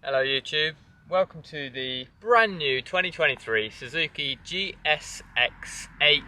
Hello YouTube, welcome to the brand new 2023 Suzuki GSX-8S,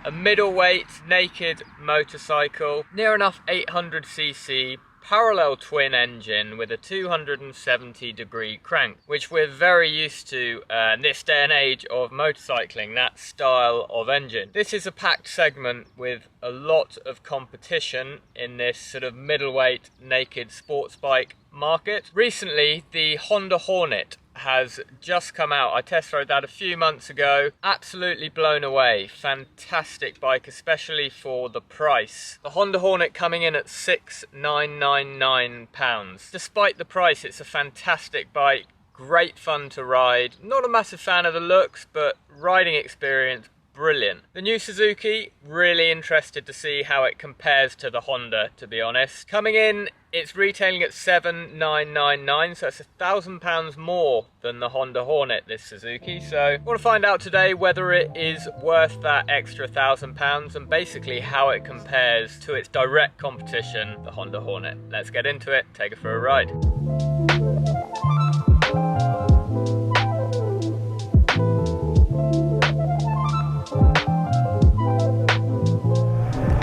a middleweight naked motorcycle, near enough 800cc parallel twin engine with a 270-degree crank, which we're very used to in this day and age of motorcycling, that style of engine. This is a packed segment with a lot of competition in this sort of middleweight naked sports bike market. Recently, the Honda Hornet has just come out. I test rode that a few months ago. Absolutely blown away. Fantastic bike, especially for the price. The Honda Hornet coming in at £6,999. Despite the price, it's a fantastic bike. Great fun to ride. Not a massive fan of the looks, but riding experience, brilliant. The new Suzuki, really interested to see how it compares to the Honda, to be honest. Coming in, it's retailing at £7,999, so it's £1,000 more than the Honda Hornet, this Suzuki. So I want to find out today whether it is worth that extra £1,000 and basically how it compares to its direct competition, the Honda Hornet. Let's get into it, take it for a ride.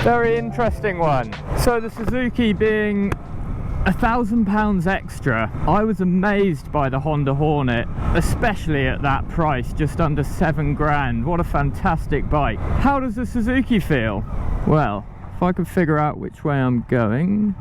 Very interesting one. So the Suzuki being £1,000 extra, I was amazed by the Honda Hornet, especially at that price, just under 7 grand. What a fantastic bike. How does the Suzuki feel? Well, if I could figure out which way I'm going.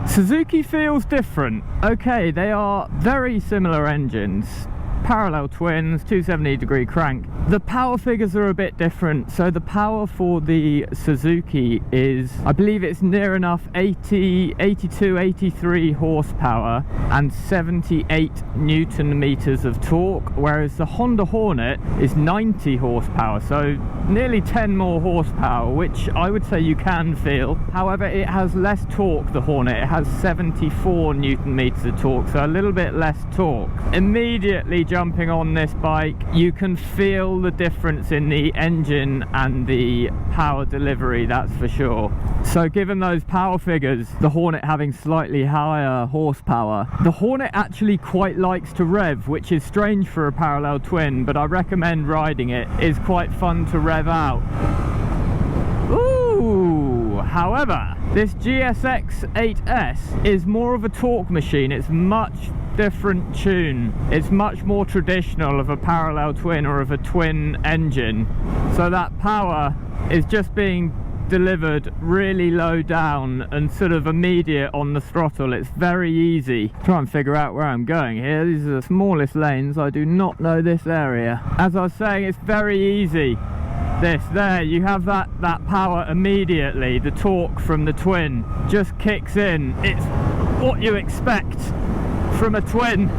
Suzuki feels different. Okay, they are very similar engines. Parallel twins, 270-degree crank. The power figures are a bit different. So the power for the Suzuki is, I believe it's near enough 82, 83 horsepower and 78 newton meters of torque, whereas the Honda Hornet is 90 horsepower, so nearly 10 more horsepower, which I would say you can feel. However, it has less torque, the Hornet. It has 74 newton meters of torque, so a little bit less torque. Immediately jumping on this bike, you can feel the difference in the engine and the power delivery, that's for sure. So given those power figures, the Hornet having slightly higher horsepower, the Hornet actually quite likes to rev, which is strange for a parallel twin, but I recommend riding it. It's quite fun to rev out. Ooh, however, this GSX-8S is more of a torque machine. It's much different tune. It's much more traditional of a parallel twin or of a twin engine. So that power is just being delivered really low down and sort of immediate on the throttle. It's very easy. Try and figure out where I'm going here. These are the smallest lanes. I do not know this area. As I was saying, it's very easy. There, you have that power immediately. The torque from the twin just kicks in. It's what you expect from a twin.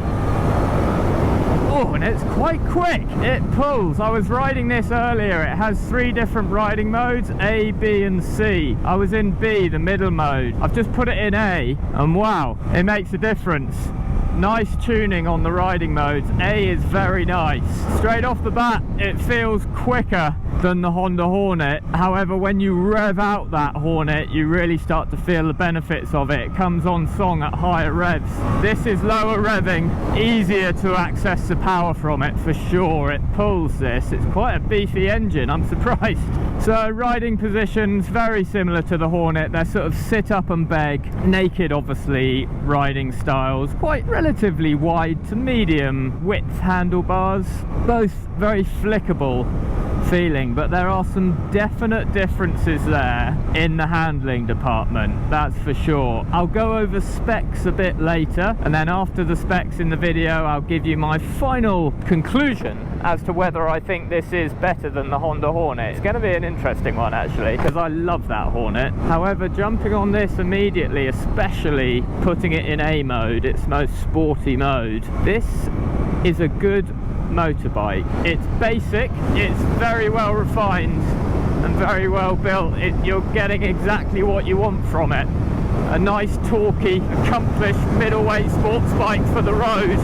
Oh, and it's quite quick. It pulls. I was riding this earlier. It has 3 different riding modes, A, B and C. I was in B, the middle mode. I've just put it in A, and wow, it makes a difference. Nice tuning on the riding modes. A is very nice. Straight off the bat, it feels quicker than the Honda Hornet. However, when you rev out that Hornet, you really start to feel the benefits of it. It comes on song at higher revs. This is lower revving, easier to access the power from it for sure. It pulls this. It's quite a beefy engine, I'm surprised. So riding positions, very similar to the Hornet. They're sort of sit up and beg, naked obviously riding styles, quite relatively wide to medium width handlebars, both very flickable feeling, but there are some definite differences there in the handling department, that's for sure. I'll go over specs a bit later, and then after the specs in the video I'll give you my final conclusion as to whether I think this is better than the Honda Hornet. It's going to be an interesting one actually, because I love that Hornet. However, jumping on this immediately, especially putting it in A mode, its most sporty mode, this is a good motorbike. It's basic, it's very well refined and very well built. You're getting exactly what you want from it. A nice, torquey, accomplished middleweight sports bike for the road.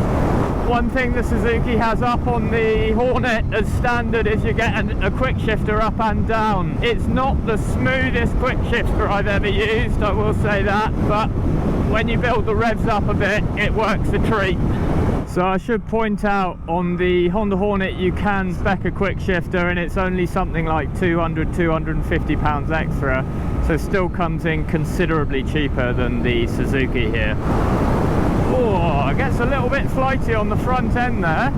One thing the Suzuki has up on the Hornet as standard is you get a quick shifter up and down. It's not the smoothest quick shifter I've ever used, I will say that, but when you build the revs up a bit, it works a treat. So I should point out, on the Honda Hornet you can spec a quick shifter and it's only something like 200–250 pounds extra, so still comes in considerably cheaper than the Suzuki here. Oh, it gets a little bit flighty on the front end there.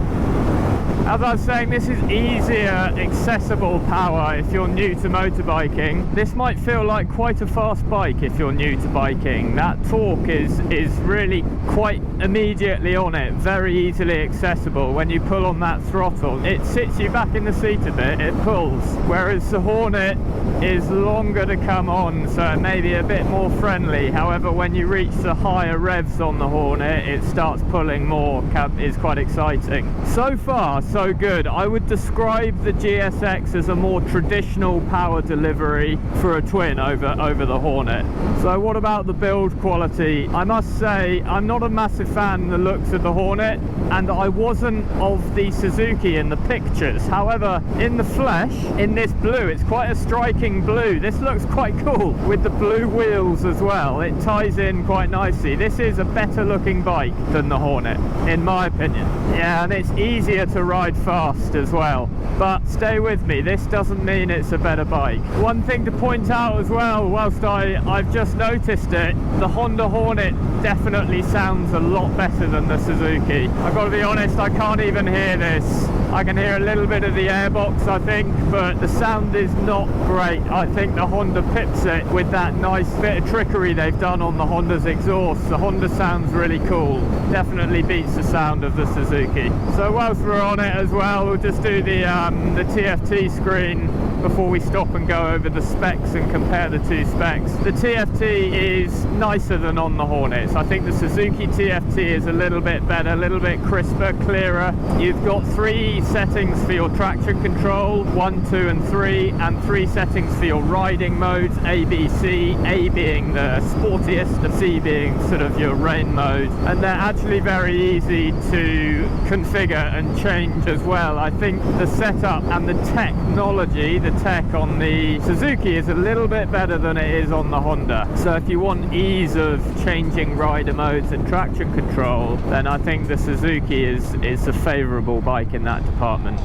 As I was saying, this is easier, accessible power if you're new to motorbiking. This might feel like quite a fast bike if you're new to biking. That torque is really quite immediately on it, very easily accessible. When you pull on that throttle, it sits you back in the seat a bit, it pulls. Whereas the Hornet is longer to come on, so it may be a bit more friendly. However, when you reach the higher revs on the Hornet, it starts pulling more. Is quite exciting. So far, so good. I would describe the GSX as a more traditional power delivery for a twin over the Hornet. So what about the build quality? I must say, I'm not a massive fan of the looks of the Hornet, and I wasn't of the Suzuki in the pictures. However, in the flesh, in this blue, it's quite a striking blue. This looks quite cool with the blue wheels as well. It ties in quite nicely. This is a better looking bike than the Hornet, in my opinion. Yeah, and it's easier to ride fast as well. But stay with me, this doesn't mean it's a better bike. One thing to point out as well, whilst I've just noticed it, the Honda Hornet definitely sounds a lot better than the Suzuki. I've got to be honest, I can't even hear this. I can hear a little bit of the airbox, I think, but the sound is not great. I think the Honda pips it with that nice bit of trickery they've done on the Honda's exhaust. The Honda sounds really cool. Definitely beats the sound of the Suzuki. So whilst we're on it as well, we'll just do the TFT screen before we stop and go over the specs and compare the two specs. The TFT is nicer than on the Hornets. I think the Suzuki TFT is a little bit better, a little bit crisper, clearer. You've got 3 settings for your traction control, 1, 2 and 3, and 3 settings for your riding modes, A, B, C, A being the sportiest and C being sort of your rain mode. And they're actually very easy to configure and change as well. I think the setup and the technology, the tech on the Suzuki is a little bit better than it is on the Honda. So if you want ease of changing rider modes and traction control, then I think the Suzuki is a favourable bike in that department.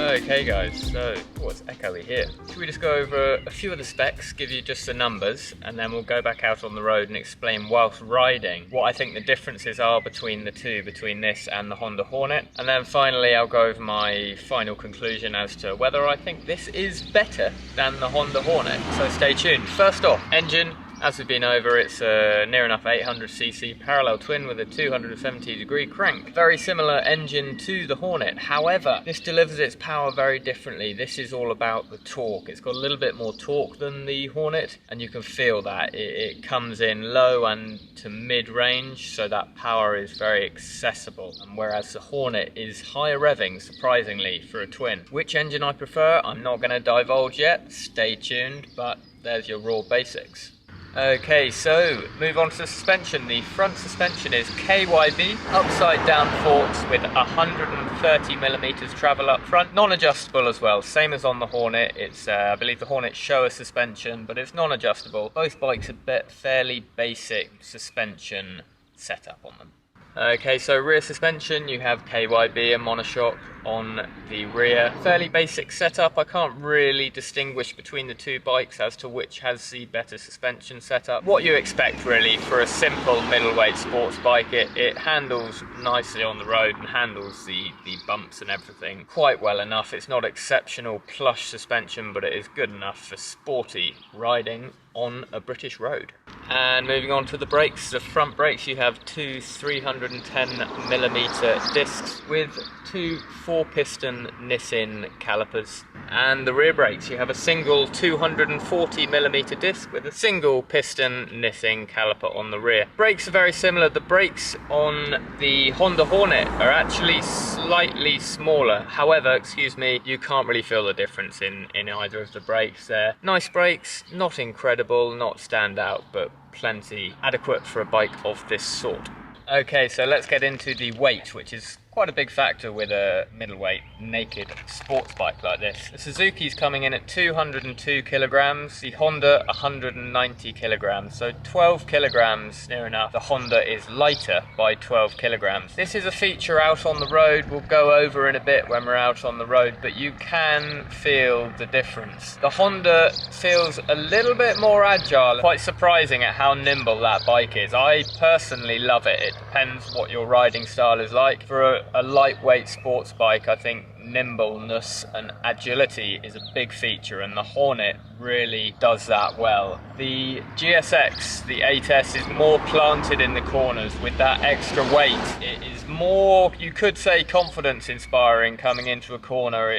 Okay guys, so it's echoey here. Should we just go over a few of the specs, give you just the numbers, and then we'll go back out on the road and explain whilst riding what I think the differences are between the two, between this and the Honda Hornet. And then finally I'll go over my final conclusion as to whether I think this is better than the Honda Hornet. So stay tuned. First off, engine. As we've been over, it's a near enough 800cc parallel twin with a 270-degree crank. Very similar engine to the Hornet. However, this delivers its power very differently. This is all about the torque. It's got a little bit more torque than the Hornet, and you can feel that. It comes in low and to mid-range, so that power is very accessible. And whereas the Hornet is higher revving, surprisingly, for a twin. Which engine I prefer, I'm not going to divulge yet. Stay tuned, but there's your raw basics. Okay, so move on to the suspension. The front suspension is KYB, upside down forks with 130mm travel up front, non-adjustable as well, same as on the Hornet. It's I believe the Hornet Showa suspension, but it's non-adjustable. Both bikes have fairly basic suspension setup on them. Okay, so rear suspension, you have KYB and monoshock on the rear. Fairly basic setup. I can't really distinguish between the two bikes as to which has the better suspension setup. What you expect really for a simple middleweight sports bike. It handles nicely on the road and handles the bumps and everything quite well enough. It's not exceptional plush suspension, but it is good enough for sporty riding on a British road. And moving on to the brakes, the front brakes, you have two 310mm discs with two 4-piston Nissin calipers. And the rear brakes, you have a single 240mm disc with a single piston knitting caliper on the rear. Brakes are very similar. The brakes on the Honda Hornet are actually slightly smaller. However, excuse me, you can't really feel the difference in either of the brakes there. Nice brakes, not incredible, not stand out, but plenty adequate for a bike of this sort. Okay, so let's get into the weight, which is quite a big factor with a middleweight naked sports bike like this. The Suzuki's coming in at 202 kilograms, the Honda 190 kilograms, so 12 kilograms near enough. The Honda is lighter by 12 kilograms. This is a feature out on the road. We'll go over in a bit when we're out on the road, but you can feel the difference. The Honda feels a little bit more agile. Quite surprising at how nimble that bike is. I personally love it. It depends what your riding style is like. For a lightweight sports bike, I think nimbleness and agility is a big feature, and the Hornet really does that well. The GSX, the 8S, is more planted in the corners with that extra weight. It is more, you could say, confidence inspiring coming into a corner.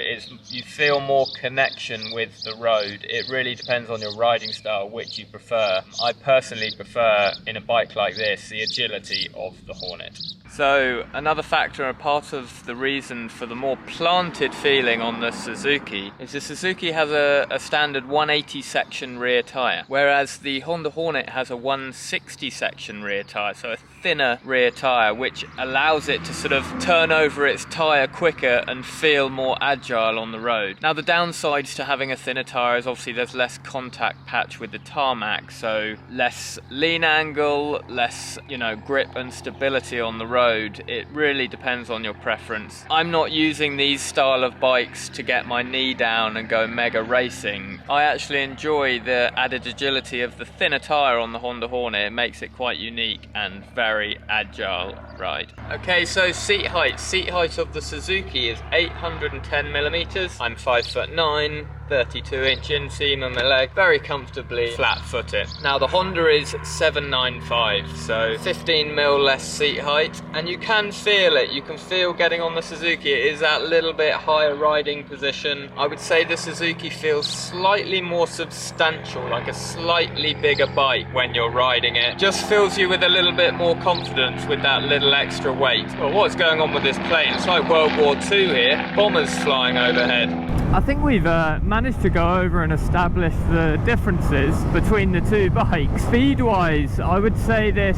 You feel more connection with the road. It really depends on your riding style, which you prefer. I personally prefer, in a bike like this, the agility of the Hornet. So another factor, a part of the reason for the more planted feeling on the Suzuki is the Suzuki has a standard 180 section rear tyre, whereas the Honda Hornet has a 160 section rear tyre, so a thinner rear tyre, which allows it to sort of turn over its tyre quicker and feel more agile on the road. Now the downsides to having a thinner tyre is obviously there's less contact patch with the tarmac, so less lean angle, less, grip and stability on the road. It really depends on your preference. I'm not using these style of bikes to get my knee down and go mega racing. I actually enjoy the added agility of the thinner tyre on the Honda Hornet. It makes it quite unique and very agile ride. Okay, so seat height. Seat height of the Suzuki is 810mm. I'm 5'9", 32-inch inseam on my leg, very comfortably flat-footed. Now the Honda is 795, so 15mm less seat height, and you can feel it. You can feel getting on the Suzuki. It is that little bit higher riding position. I would say the Suzuki feels slightly more substantial, like a slightly bigger bike when you're riding it. Just fills you with a little bit more confidence with that little extra weight. Well, what's going on with this plane? It's like World War II here. Bombers flying overhead. I think we've managed to go over and establish the differences between the two bikes. Speed-wise, I would say this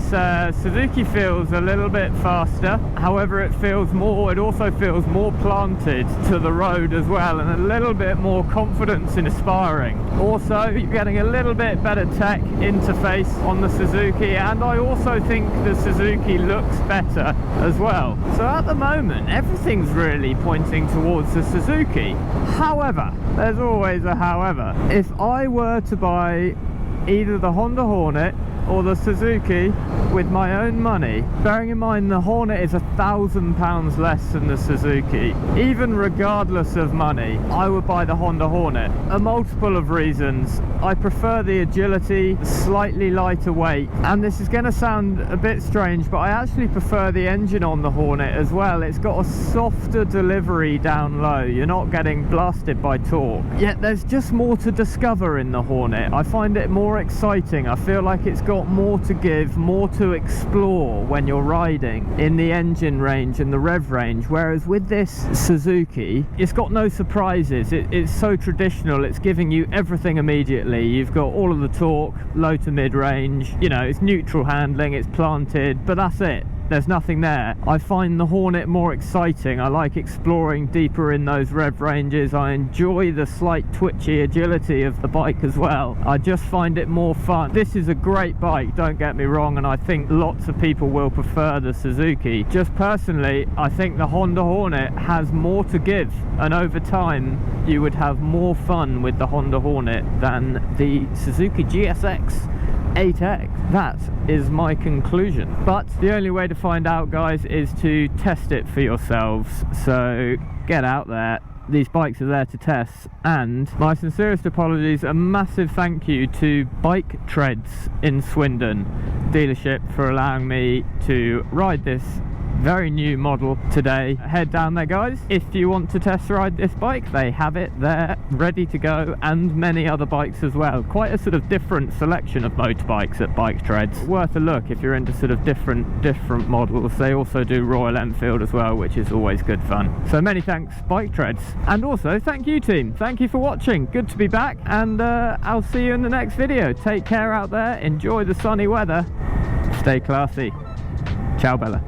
Suzuki feels a little bit faster. However, it also feels more planted to the road as well, and a little bit more confidence inspiring. Also, you're getting a little bit better tech interface on the Suzuki, and I also think the Suzuki looks better as well. So at the moment, everything's really pointing towards the Suzuki. However, there's always a however. If I were to buy either the Honda Hornet or the Suzuki with my own money, bearing in mind the Hornet is £1,000 less than the Suzuki, even regardless of money, I would buy the Honda Hornet. A multiple of reasons. I prefer the agility, slightly lighter weight, and this is going to sound a bit strange, but I actually prefer the engine on the Hornet as well. It's got a softer delivery down low. You're not getting blasted by torque. Yet there's just more to discover in the Hornet. I find it more exciting. I feel like it's got more to give, more to explore when you're riding in the engine range and the rev range, whereas with this Suzuki, it's got no surprises. It's so traditional. It's giving you everything immediately. You've got all of the torque, low to mid range, it's neutral handling, it's planted, but that's it. There's nothing there. I find the Hornet more exciting. I like exploring deeper in those rev ranges. I enjoy the slight twitchy agility of the bike as well. I just find it more fun. This is a great bike, don't get me wrong, and I think lots of people will prefer the Suzuki. Just personally, I think the Honda Hornet has more to give, and over time you would have more fun with the Honda Hornet than the Suzuki GSX-8S. That is my conclusion. But the only way to find out, guys, is to test it for yourselves. So get out there. These bikes are there to test. And my sincerest apologies, a massive thank you to Bike Treads in Swindon dealership for allowing me to ride this very new model today. Head down there, guys. If you want to test ride this bike, they have it there ready to go, and many other bikes as well. Quite a sort of different selection of motorbikes at Bike Treds. Worth a look if you're into sort of different models. They also do Royal Enfield as well, which is always good fun. So many thanks, Bike Treds. And also thank you, team. Thank you for watching. Good to be back, and I'll see you in the next video. Take care out there. Enjoy the sunny weather. Stay classy. Ciao, Bella.